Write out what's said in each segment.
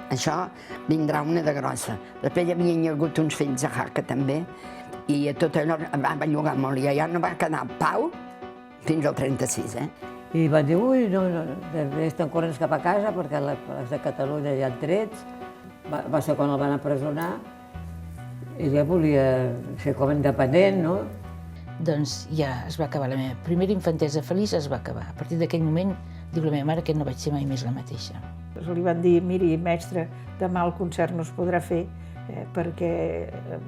Això vindrà una de grossa. Després hi havia hagut uns fills a Jaca també, i tot allò va bellugar molt, i allà no va quedar pau fins al 36, I van dir, ui, no, estan corrents cap a casa perquè els de Catalunya ja han trets. Va ser quan el van empresonar. Ella volia ser com independent, no? Doncs ja es va acabar la meva primera infantesa feliç, es va acabar. A partir d'aquell moment, diu la meva mare que no vaig ser mai més la mateixa. Li van dir, miri, mestre, demà el concert no es podrà fer perquè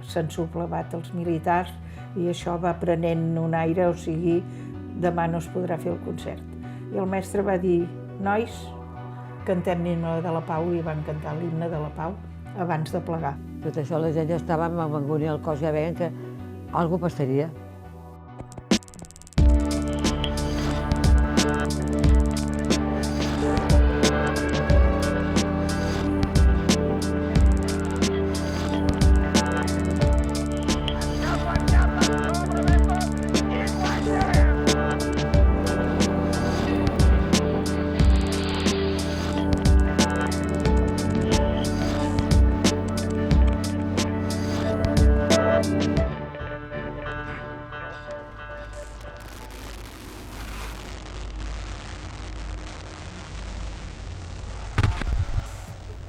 s'han sublevat els militars i això va prenent un aire, o sigui, demà no es podrà fer el concert. I el mestre va dir, nois, cantem l'himne de la pau, i van cantar l'himne de la pau abans de plegar. Tot això la gent ja estava amb angúnia al cos, ja veien que alguna cosa passaria.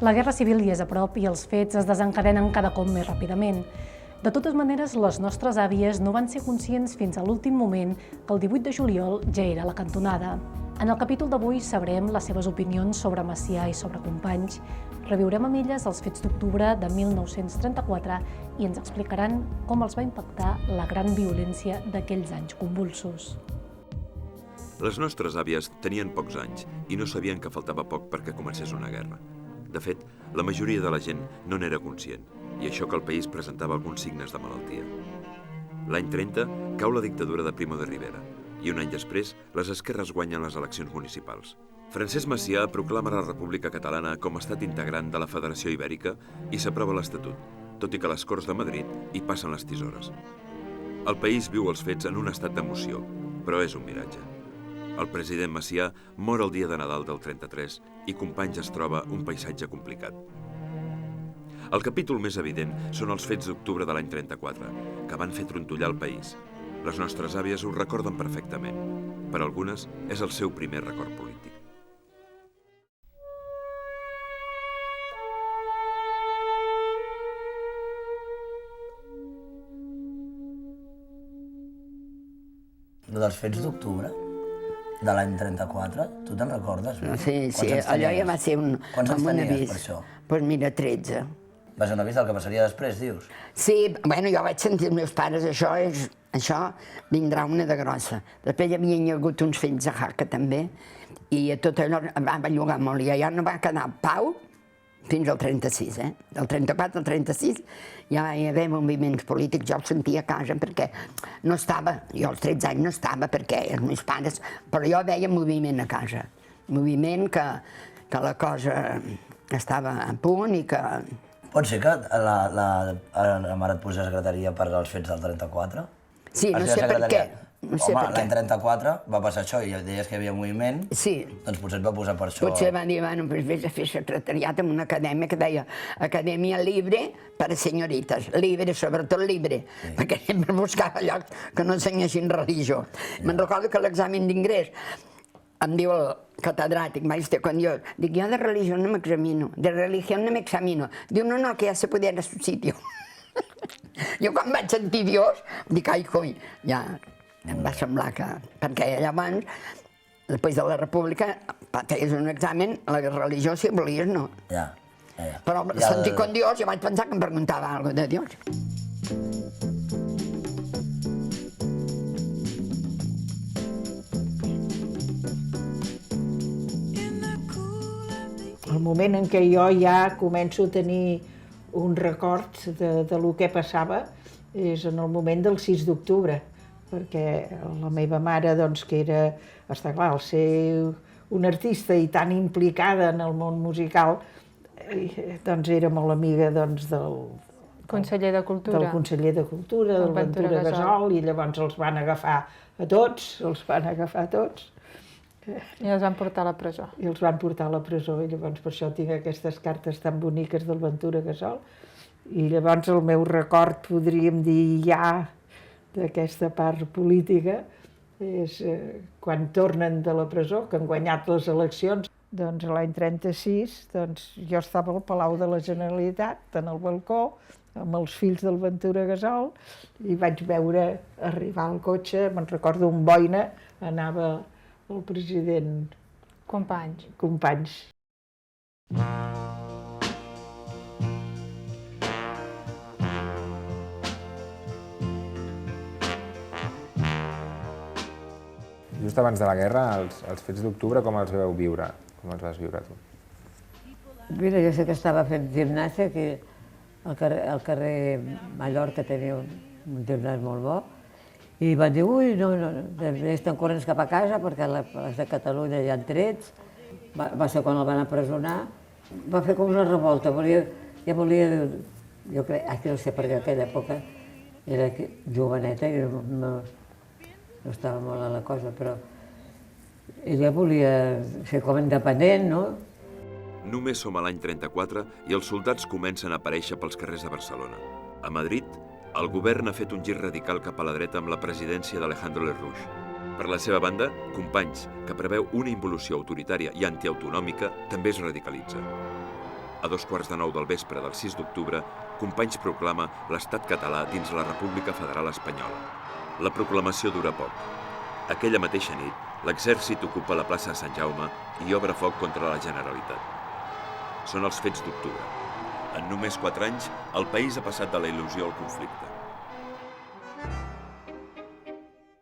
La guerra civil hi és a prop i els fets es desencadenen cada cop més ràpidament. De totes maneres, les nostres àvies no van ser conscients fins a l'últim moment que el 18 de juliol ja era la cantonada. En el capítol d'avui sabrem les seves opinions sobre Macià i sobre Companys, reviurem amb elles els fets d'octubre de 1934 i ens explicaran com els va impactar la gran violència d'aquells anys convulsos. Les nostres àvies tenien pocs anys i no sabien que faltava poc perquè comencés una guerra. De fet, la majoria de la gent no n'era conscient, i això que el país presentava alguns signes de malaltia. L'any 30 cau la dictadura de Primo de Rivera, i un any després les esquerres guanyen les eleccions municipals. Francesc Macià proclama la República Catalana com a estat integrant de la Federació Ibèrica i s'aprova l'Estatut, tot i que a les Corts de Madrid hi passen les tisores. El país viu els fets en un estat d'emoció, però és un miratge. El president Macià mor el dia de Nadal del 33 i Companys es troba un paisatge complicat. El capítol més evident són els fets d'octubre de l'any 34, que van fer trontollar el país. Les nostres àvies ho recorden perfectament. Per algunes, és el seu primer record polític. Dels fets d'octubre de l'any 34, tu te'n recordes? Sí, allò ja va ser un avís. Per això? Doncs mira, 13. Va ser un avís del que passaria després, dius? Sí, bueno, jo vaig sentir els meus pares, això vindrà una de grossa. Després hi havia hagut uns fills a Jaca també, i tot allò va bellugar molt, i allà no va quedar pau fins al 36, Del 34 al 36 ja hi havia moviments polítics, jo els sentia a casa perquè no estava, jo als 13 anys no estava perquè els meus pares, però jo veia moviment a casa, moviment que la cosa estava a punt i que... Pot ser que la mare et posés a secretaria per als fets del 34? Sí, no sé per què. Home, l'any 34 va passar això i deies que hi havia moviment, doncs potser et va posar per això. Potser va dir, bueno, doncs vés a fer secretariat en una acadèmia que deia Acadèmia Libre per a senyorites, libre, sobretot libre, perquè sempre buscava llocs que no ensenyessin religió. Me'n recordo que l'examen d'ingrés em diu el catedràtic, quan jo dic, jo de religió no m'examino, de religió no m'examino. Diu, no, que ja se podía a su sitio. Jo quan vaig sentir Dios, dic, ai, coi, ja em va semblar que... Perquè llavors, després de la República, feies un examen, la religió si volies no. Ja. Però sentir con Dios, jo vaig pensar que em preguntava alguna cosa de Dios. El moment en què jo ja començo a tenir un record de lo que passava és en el moment del 6 d'octubre, perquè la meva mare, doncs, que era, està clar, al ser una artista i tan implicada en el món musical, doncs era molt amiga del conseller de Cultura. Del conseller de Cultura, del Ventura Gasol, i llavors els van agafar a tots, I els van portar a la presó. I els van portar a la presó, i llavors per això tinc aquestes cartes tan boniques del Ventura Gasol. I llavors el meu record, podríem dir ja, d'aquesta part política, és quan tornen de la presó, que han guanyat les eleccions. Doncs l'any 36 jo estava al Palau de la Generalitat, en el balcó, amb els fills del Ventura Gasol, i vaig veure arribar el cotxe, me'n recordo un boina, anava el president Companys. Just abans de la guerra, els fets d'octubre, com els veu viure? Com els vas viure tu? Mira, jo sé que estava fent gimnàsia, que al carrer Mallorca tenia un gimnàs molt bo, i van dir, ui, no, estan corrents cap a casa perquè les de Catalunya ja han trets. Va ser quan el van empresonar. Va fer com una revolta, ja volia, jo crec, no sé, perquè en aquella època era joveneta i no estava molt a la cosa, però ella volia ser com independent, no? Només som a l'any 34 i els soldats comencen a aparèixer pels carrers de Barcelona. A Madrid, el govern ha fet un gir radical cap a la dreta amb la presidència d'Alejandro Lerroux. Per la seva banda, Companys, que preveu una involució autoritària i antiautonòmica, també es radicalitza. A 2:15 del vespre del 6 d'octubre, Companys proclama l'estat català dins la República Federal Espanyola. La proclamació dura poc. Aquella mateixa nit, l'exèrcit ocupa la plaça de Sant Jaume i obre foc contra la Generalitat. Són els fets d'octubre. En només 4 anys, el país ha passat de la il·lusió al conflicte.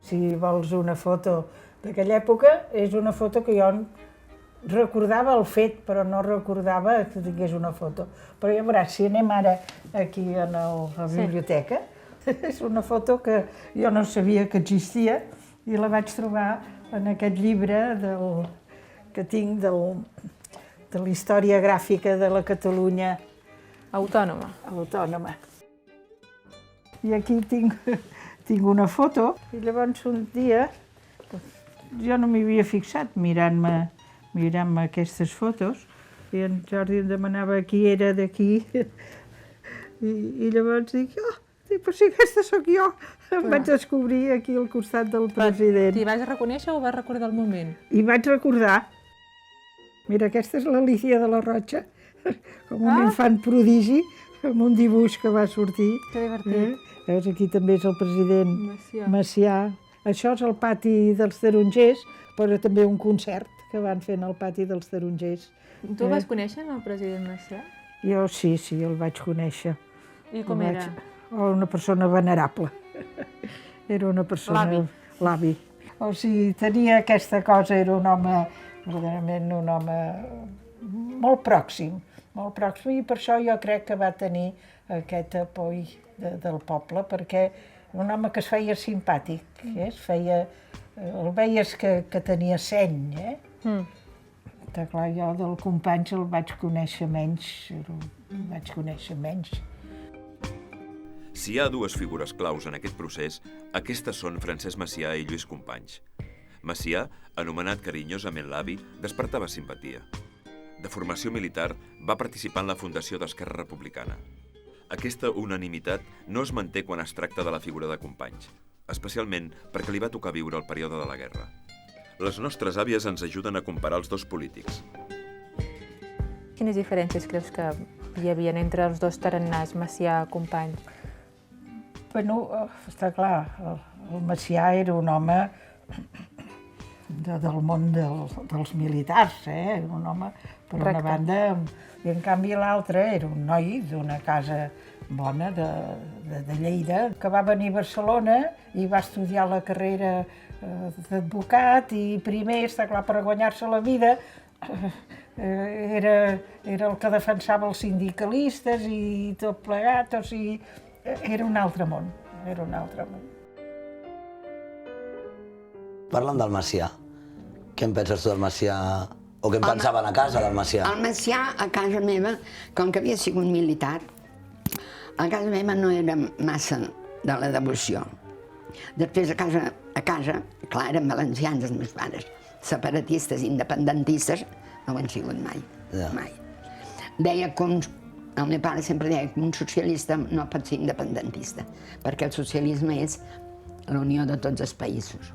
Si vols una foto d'aquella època, és una foto que jo recordava el fet, però no recordava que tingués una foto. Però ja veuràs, si anem ara aquí a la biblioteca, és una foto que jo no sabia que existia i la vaig trobar en aquest llibre que tinc de la història gràfica de la Catalunya autònoma. I aquí tinc una foto, i llavors un dia jo no m'hi havia fixat mirant-me aquestes fotos, i en Jordi em demanava qui era d'aquí, i llavors dic, però si aquesta sóc jo, em vaig descobrir aquí al costat del president. T'hi vas reconèixer o vas recordar el moment? I vaig recordar. Mira, aquesta és l'Alícia de la Rocha, com un infant prodigi, amb un dibuix que va sortir. Que divertit. Veus, aquí també és el president Macià. Això és el pati dels Tarongers, però també un concert que van fer en el pati dels Tarongers. Tu el vas conèixer, el president Macià? Jo sí, el vaig conèixer. I com era? Una persona venerable. Era una persona... L'avi. O sigui, tenia aquesta cosa, era un home, verdaderament un home molt pròxim, i per això jo crec que va tenir aquest apoy del poble, perquè un home que es feia simpàtic, el veies que tenia seny, Clar, jo del Companys el vaig conèixer menys, Si hi ha dues figures claus en aquest procés, aquestes són Francesc Macià i Lluís Companys. Macià, anomenat carinyosament l'avi, despertava simpatia. De formació militar, va participar en la fundació d'Esquerra Republicana. Aquesta unanimitat no es manté quan es tracta de la figura de Companys, especialment perquè li va tocar viure el període de la guerra. Les nostres àvies ens ajuden a comparar els dos polítics. Quines diferències creus que hi havia entre els dos tarannàs, Macià i Companys? Bueno, està clar, el Macià era un home del món dels militars, un home, per una banda, i en canvi l'altre era un noi d'una casa bona de Lleida, que va venir a Barcelona i va estudiar la carrera d'advocat, i primer, està clar, per guanyar-se la vida, era el que defensava els sindicalistes i tot plegat, o sigui, era un altre món, Parla'm del Macià. Què en penses tu del Macià? O què en pensaven a casa del Macià? El Macià, a casa meva, com que havia sigut militar, a casa meva no era massa de la devoció. Després, a casa, clar, eren valencians els meus pares, separatistes, independentistes, no ho han sigut mai, Ja. mai. Deia que el meu pare sempre deia que un socialista no pot ser independentista, perquè el socialisme és la unió de tots els països.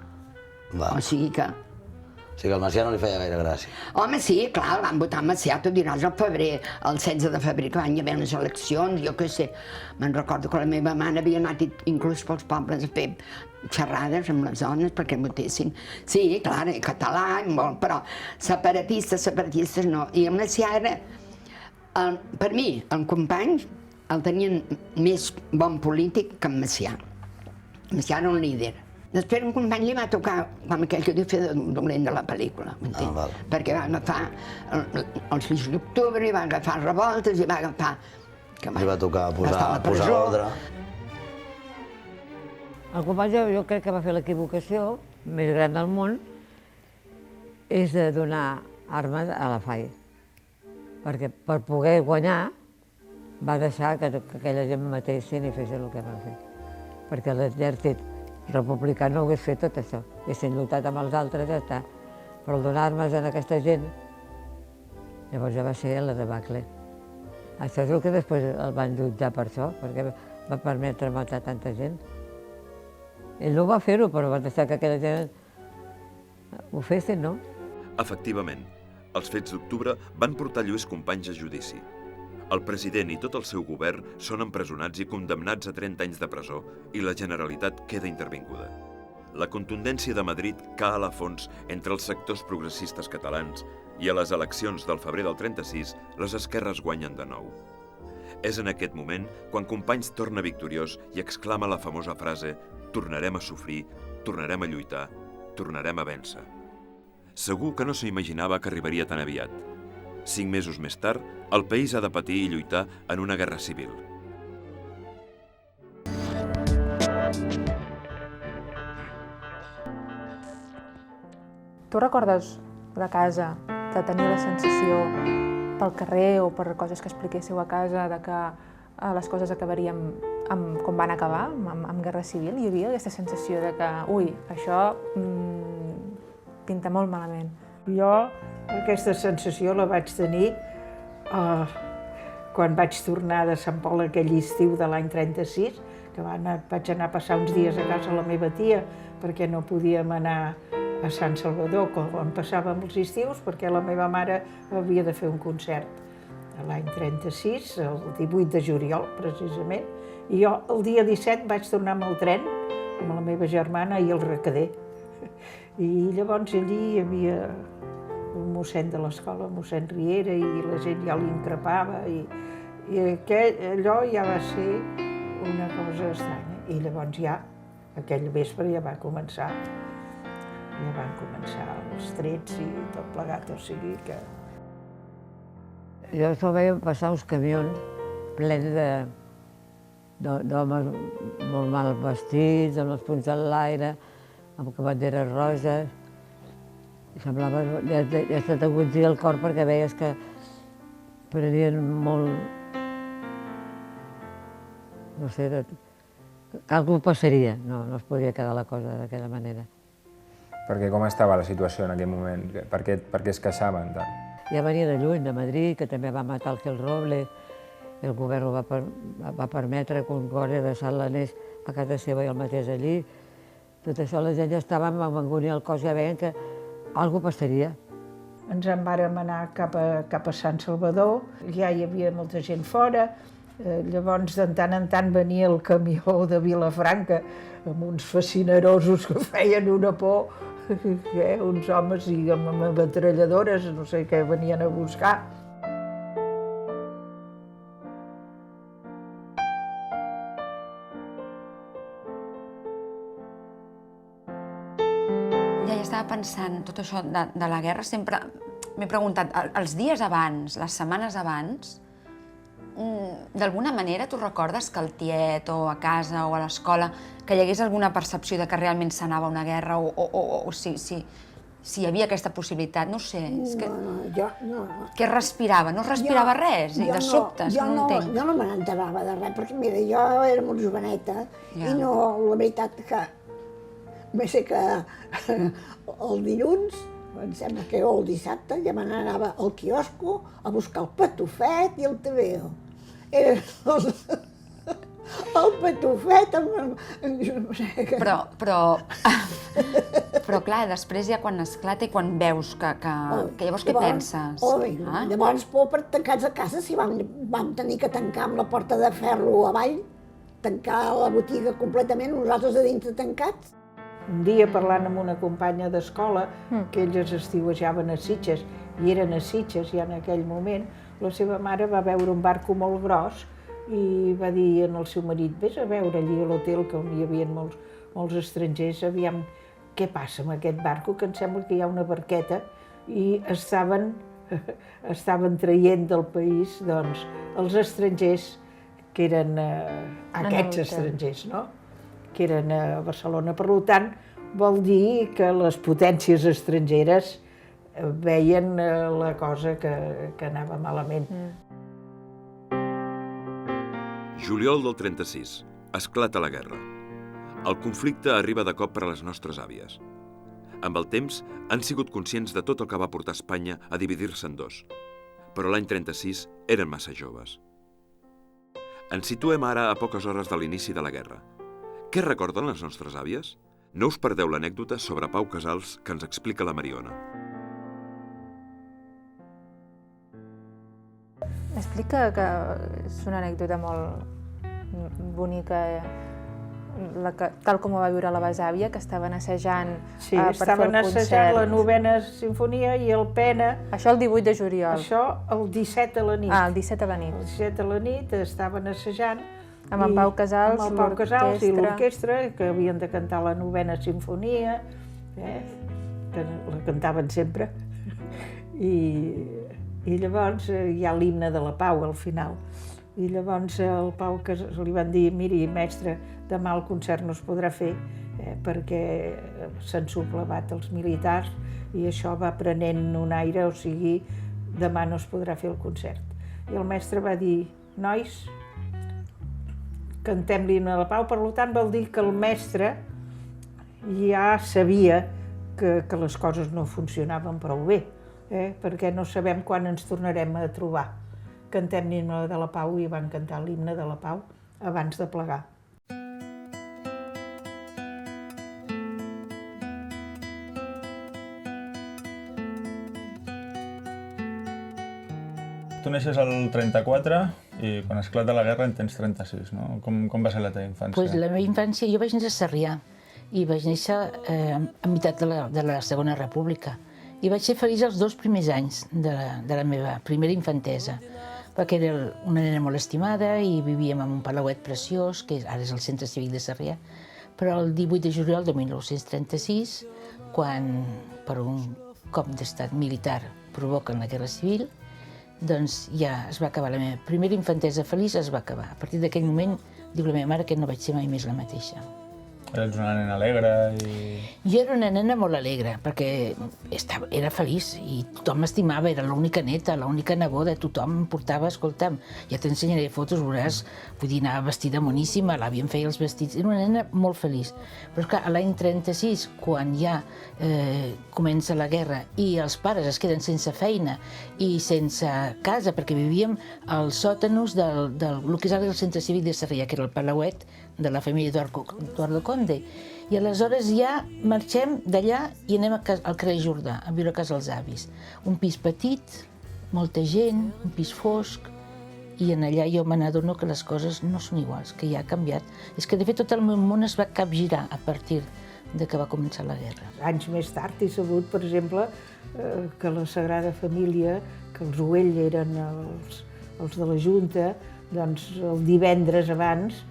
Va. O sigui que... O sigui que al Macià no li feia gaire gràcia. Home, sí, clar, van votar Macià, tu diràs al febrer, el 16 de febrer, que van hi haver unes eleccions, jo què sé. Me'n recordo que la meva mare havia anat inclús pels pobles a fer xerrades amb les dones perquè votessin. Sí, clar, català, molt, però separatistes no. I el Macià era, per mi, el company el tenien més bon polític que en Macià. Macià era un líder. Després un company li va tocar, com aquell que diu, fer de dolent de la pel·lícula, val. perquè va agafar el 6 d'octubre, i va agafar revoltes, i va agafar... Li va tocar posar ordre. El company jo crec que va fer l'equivocació més gran del món, és de donar armes a la FAI. Perquè per poder guanyar va deixar que aquella gent matessin i fessin el que van fer. Perquè l'exèrcit republicà no hagués fet tot això. Haguessin lluitat amb els altres, ja està. Però el donar armes a aquesta gent, llavors ja va ser la debacle. Això és el que després el van jutjar per això, perquè va permetre matar tanta gent. Ell no va fer-ho, però va deixar que aquella gent ho fessin, no? Efectivament, els fets d'octubre van portar Lluís Companys a judici. El president i tot el seu govern són empresonats i condemnats a 30 anys de presó i la Generalitat queda intervinguda. La contundència de Madrid cala a la fons entre els sectors progressistes catalans i a les eleccions del febrer del 36 les esquerres guanyen de nou. És en aquest moment quan Companys torna victoriós i exclama la famosa frase «Tornarem a sofrir, tornarem a lluitar, tornarem a vèncer». Segur que no s'imaginava que arribaria tan aviat. 5 mesos més tard, el país ha de patir i lluitar en una guerra civil. Tu recordes de casa de tenir la sensació pel carrer o per coses que expliquéssiu a casa de que les coses acabarien com van acabar, amb guerra civil? Hi havia aquesta sensació de que, ui, això pinta molt malament. Jo aquesta sensació la vaig tenir quan vaig tornar de Sant Pol aquell estiu de l'any 36, que vaig anar a passar uns dies a casa la meva tia perquè no podíem anar a Sant Salvador, on passàvem els estius, perquè la meva mare havia de fer un concert l'any 36, el 18 de juliol, precisament, i jo el dia 17 vaig tornar amb el tren amb la meva germana i el recader. I llavors allí hi havia un mossèn de l'escola, mossèn Riera, i la gent ja li increpava, i allò ja va ser una cosa estranya. I llavors ja, aquell vespre ja van començar els trets i tot plegat, o sigui que... Jo sol veia passar uns camions plens d'homes molt mal vestits, amb els punys en l'aire, amb banderes roses. Semblava, ja se t'agutzia el cor perquè veies que prenien molt... No sé, que algú passaria, no es podia quedar la cosa d'aquella manera. Perquè com estava la situació en aquell moment? Per què es queixaven tant? Ja venia de lluny, de Madrid, que també va matar el Gil Robles. El govern va permetre que un guàrdia de Sant anés a casa seva i el matés allí. Tot això la gent ja estava amb angúnia al cos, ja veien que algú passaria. Ens en vàrem anar cap a Sant Salvador, ja hi havia molta gent fora, llavors de tant en tant venia el camió de Vilafranca amb uns fascinerosos que feien una por, uns homes i amb metralladores, no sé què venien a buscar. Ja estava pensant tot això de la guerra, sempre m'he preguntat, els dies abans, les setmanes abans, d'alguna manera tu recordes que al tiet o a casa o a l'escola que hi hagués alguna percepció de que realment s'anava a una guerra o si hi havia aquesta possibilitat, no ho sé. No. Què es respirava? No es respirava res? I de sobte, és que no entenc. Jo no me n'enterava de res, perquè mira, jo era molt joveneta i no, la veritat que va ser que el dilluns em sembla que era el dissabte, ja me n'anava al quiosco a buscar el patufet i el tebeo. Era el patufet amb... Però clar, després ja quan esclata i quan veus que llavors què penses? Llavors, per tancats a casa, si vam tenir que tancar amb la porta de ferro avall, tancar la botiga completament, nosaltres a dintre tancats. Un dia parlant amb una companya d'escola, que ells estiuejaven a Sitges, i eren a Sitges ja en aquell moment, la seva mare va veure un barco molt gros i va dir al seu marit, vés a veure allí a l'hotel, que on hi havia molts estrangers, aviam què passa amb aquest barco, que em sembla que hi ha una barqueta, i estaven traient del país els estrangers, que eren aquests estrangers, no? Que eren a Barcelona. Per tant, vol dir que les potències estrangeres veien la cosa que anava malament. Juliol del 36. Esclata la guerra. El conflicte arriba de cop per a les nostres àvies. Amb el temps, han sigut conscients de tot el que va portar Espanya a dividir-se en dos. Però l'any 36 eren massa joves. Ens situem ara a poques hores de l'inici de la guerra. Què recorden les nostres àvies? No us perdeu l'anècdota sobre Pau Casals que ens explica la Mariona. Explica que és una anècdota molt bonica, tal com ho va viure la besàvia, que estaven assajant per fer el concert. Sí, estaven assajant la novena sinfonia i el Pena... Això el 18 de juliol. Això el 17 a la nit. Ah, el 17 a la nit. El 17 a la nit estaven assajant amb en Pau Casals i l'orquestra, que havien de cantar la novena sinfonia, que la cantaven sempre. I llavors hi ha l'himne de la Pau al final. I llavors el Pau Casals li van dir, miri, mestre, demà el concert no es podrà fer perquè s'han sublevat els militars i això va prenent un aire, o sigui, demà no es podrà fer el concert. I el mestre va dir, nois, cantem l'himne de la Pau, per tant vol dir que el mestre ja sabia que les coses no funcionaven prou bé, perquè no sabem quan ens tornarem a trobar. Cantem l'himne de la Pau i van cantar l'himne de la Pau abans de plegar. Tu neixes al 34 i quan esclata la guerra en tens 36, no? Com va ser la teva infància? Pues la meva infància, jo vaig néixer a Sarrià i vaig néixer a meitat de la Segona República i vaig ser feliç els 2 primers anys de la meva primera infantesa, perquè era una nena molt estimada i vivíem en un palauet preciós, que ara és el Centre Cívic de Sarrià, però el 18 de juliol de 1936, quan per un cop d'estat militar provoquen la Guerra Civil, doncs ja es va acabar la meva primera infantesa feliç, es va acabar. A partir d'aquell moment, diu la meva mare que no vaig ser mai més la mateixa. Eres una nena alegre i... Jo era una nena molt alegre, perquè era feliç i tothom m'estimava, era l'única neta, l'única neboda, tothom em portava, escolta'm, ja t'ensenyaré fotos, veuràs, vull dir, anava vestida moníssima, l'àvia em feia els vestits, era una nena molt feliç. Però clar, a l'any 36, quan ja comença la guerra i els pares es queden sense feina i sense casa, perquè vivíem als sòtanos del que és ara el Centre Cívic de Sarrià, que era el palauet de la família Eduardo Conde. I aleshores ja marxem d'allà i anem al carrer Jordà, a viure a casa dels avis. Un pis petit, molta gent, un pis fosc, i en allà jo me n'adono que les coses no són iguals, que ja ha canviat. És que de fet tot el meu món es va capgirar a partir de que va començar la guerra. Anys més tard he sabut, per exemple, que la Sagrada Família, que els Güell eren els de la Junta, doncs el divendres abans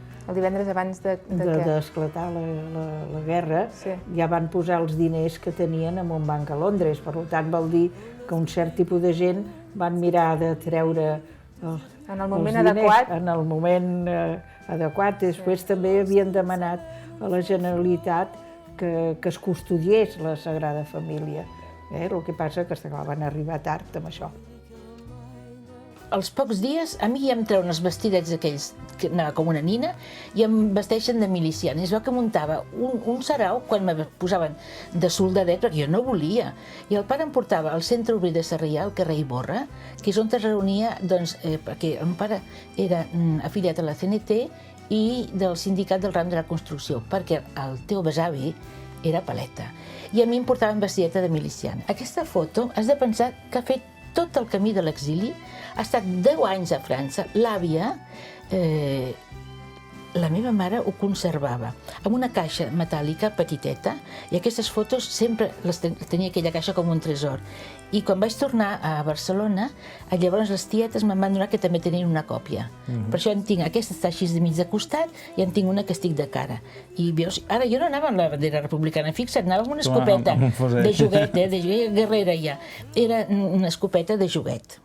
d'esclatar la guerra, ja van posar els diners que tenien en un banc a Londres. Per tant, vol dir que un cert tipus de gent van mirar de treure en el moment adequat. En el moment adequat. Després també havien demanat a la Generalitat que es custodiés la Sagrada Família. El que passa que van arribar tard amb això. als pocs dies, a mi ja em treuen els vestidets aquells, que anava com una nina, i em vesteixen de miliciana. I es veu que muntava un sarau quan me posaven de soldadet, perquè jo no volia. I el pare em portava al centre obrer de Sarrià, al carrer Iborra, que és on es reunia, doncs, perquè el pare era afiliat a la CNT i del sindicat del ram de la construcció, perquè el teu besavi era paleta. I a mi em portaven vestideta de miliciana. Aquesta foto, has de pensar que ha fet tot el camí de l'exili, ha estat 10 anys a França. L'àvia, la meva mare ho conservava amb una caixa metàl·lica petiteta, i aquestes fotos sempre les tenia aquella caixa com un tresor. I quan vaig tornar a Barcelona, llavors les tietes me'n van donar que també tenien una còpia. Per això en tinc, aquesta està així de mig de costat, i en tinc una que estic de cara. I veus, ara jo no anava amb la bandera republicana, fixa't, anava amb una escopeta de joguet, de guerrera ja. Era una escopeta de joguet.